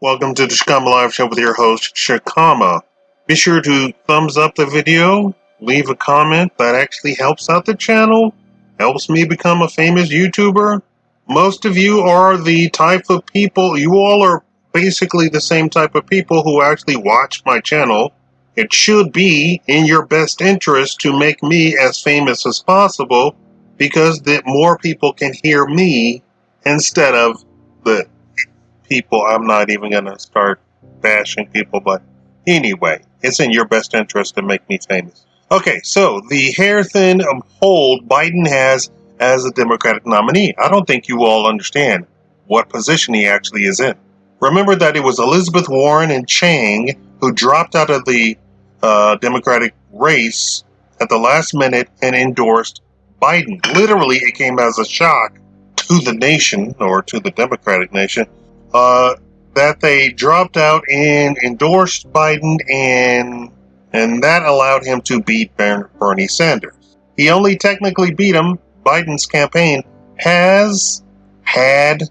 Welcome to the Shikama Live Show with your host, Shikama. Be sure to thumbs up the video, leave a comment. That actually helps out the channel, helps me become a famous YouTuber. Most of you are the type of people, you all are basically the same type of people who actually watch my channel. It should be in your best interest to make me as famous as possible because the more people can hear me instead of the people. I'm not even going to start bashing people, but anyway, it's in your best interest to make me famous. Okay, so the hair thin hold Biden has as a Democratic nominee. I don't think you all understand what position he actually is in. Remember that it was Elizabeth Warren and Chang who dropped out of the Democratic race at the last minute and endorsed Biden. Literally, it came as a shock to the nation, or to the Democratic nation, that they dropped out and endorsed Biden, and that allowed him to beat Bernie Sanders. He only technically beat him. Biden's campaign has had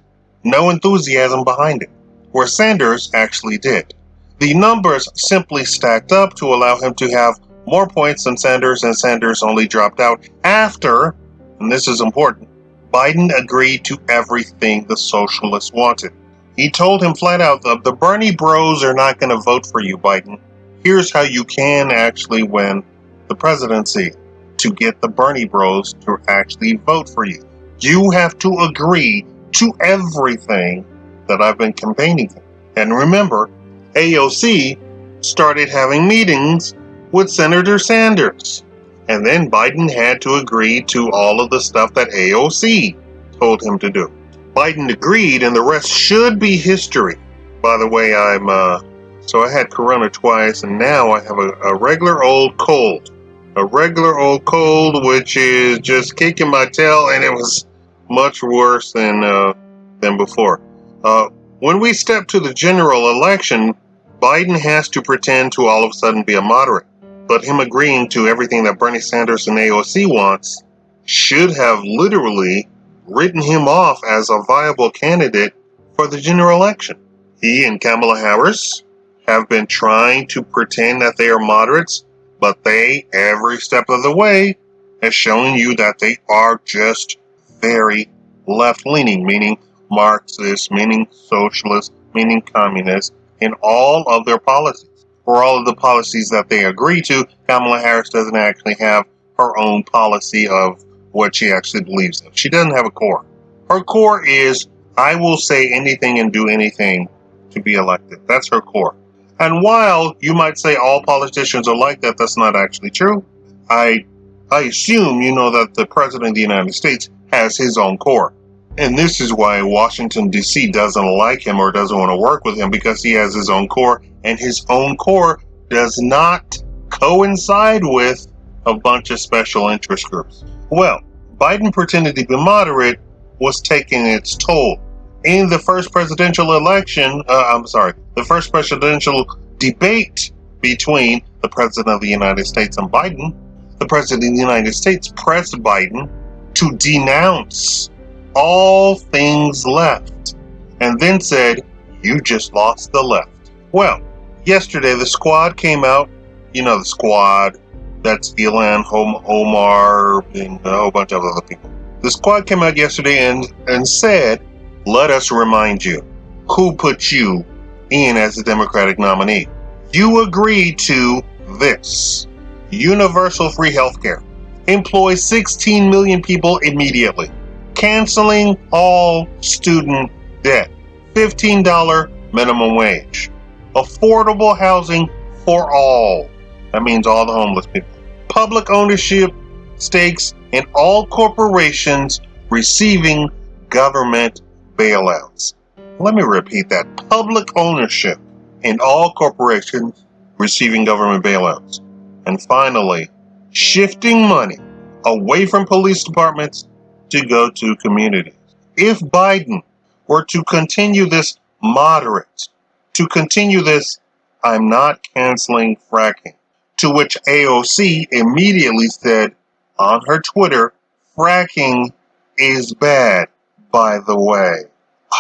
no enthusiasm behind it, where Sanders actually did. The numbers simply stacked up to allow him to have more points than Sanders, and Sanders only dropped out after, and this is important, Biden agreed to everything the socialists wanted. He told him flat out, the Bernie bros are not going to vote for you, Biden. Here's how you can actually win the presidency to get the Bernie bros to actually vote for you. You have to agree to everything that I've been campaigning for. And remember, AOC started having meetings with Senator Sanders. And then Biden had to agree to all of the stuff that AOC told him to do. Biden agreed, and the rest should be history. By the way, so I had corona twice, and now I have a regular old cold. A regular old cold, which is just kicking my tail, and it was much worse than before. When we step to the general election, Biden has to pretend to all of a sudden be a moderate. But him agreeing to everything that Bernie Sanders and AOC wants should have literally written him off as a viable candidate for the general election. He and Kamala Harris have been trying to pretend that they are moderates, but they, every step of the way, has shown you that they are just very left-leaning, meaning Marxist, meaning socialist, meaning communist, in all of their policies. For all of the policies that they agree to, Kamala Harris doesn't actually have her own policy of what she actually believes in. She doesn't have a core. Her core is, I will say anything and do anything to be elected. That's her core. And while you might say all politicians are like that, that's not actually true. I assume you know that the President of the United States has his own core. And this is why Washington, D.C. doesn't like him or doesn't want to work with him, because he has his own core, and his own core does not coincide with a bunch of special interest groups. Well, Biden pretending to be moderate was taking its toll. In the first presidential election, the first presidential debate between the President of the United States and Biden, the President of the United States pressed Biden to denounce all things left, and then said, you just lost the left. Well, yesterday the squad came out, you know the squad, that's Ilan Omar and a whole bunch of other people. The squad came out yesterday and said, let us remind you who put you in as the Democratic nominee. You agreed to this: universal free healthcare, employ 16 million people immediately, canceling all student debt, $15 minimum wage, affordable housing for all. That means all the homeless people. Public ownership stakes in all corporations receiving government bailouts. Let me repeat that. Public ownership in all corporations receiving government bailouts. And finally, shifting money away from police departments to go to communities. If Biden were to continue this moderate, to continue this, I'm not canceling fracking, to which AOC immediately said on her Twitter, fracking is bad, by the way.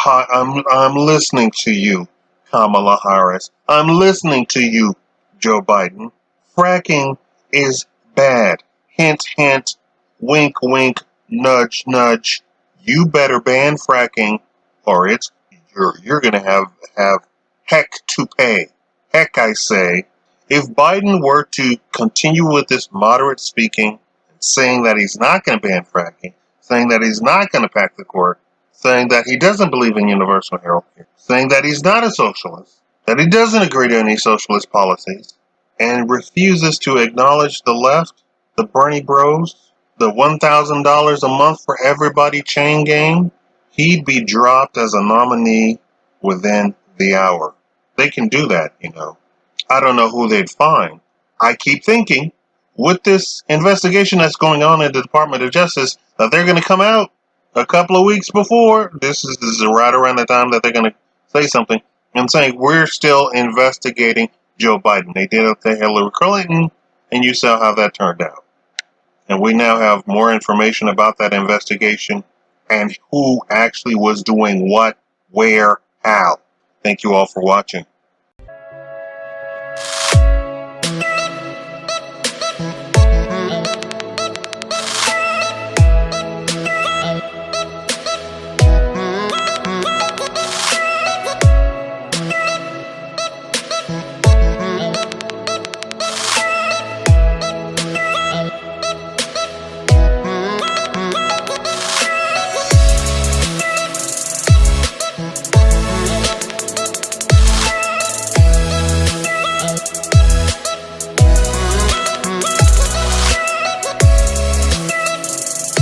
I'm listening to you. Kamala Harris. I'm listening to you, Joe Biden. Fracking is bad. Hint, hint, wink, wink, nudge, nudge. You better ban fracking, or you're gonna have heck to pay. Heck, I say. If Biden were to continue with this moderate speaking, saying that he's not going to ban fracking, saying that he's not going to pack the court, saying that he doesn't believe in universal health care, saying that he's not a socialist, that he doesn't agree to any socialist policies, and refuses to acknowledge the left, the Bernie Bros, the $1,000 a month for everybody chain gang, he'd be dropped as a nominee within the hour. They can do that, you know. I don't know who they'd find. I keep thinking, with this investigation that's going on in the Department of Justice, that they're going to come out a couple of weeks before. This is right around the time that they're going to say something and saying, we're still investigating Joe Biden. They did it to Hillary Clinton, and you saw how that turned out. And we now have more information about that investigation and who actually was doing what, where, how. Thank you all for watching.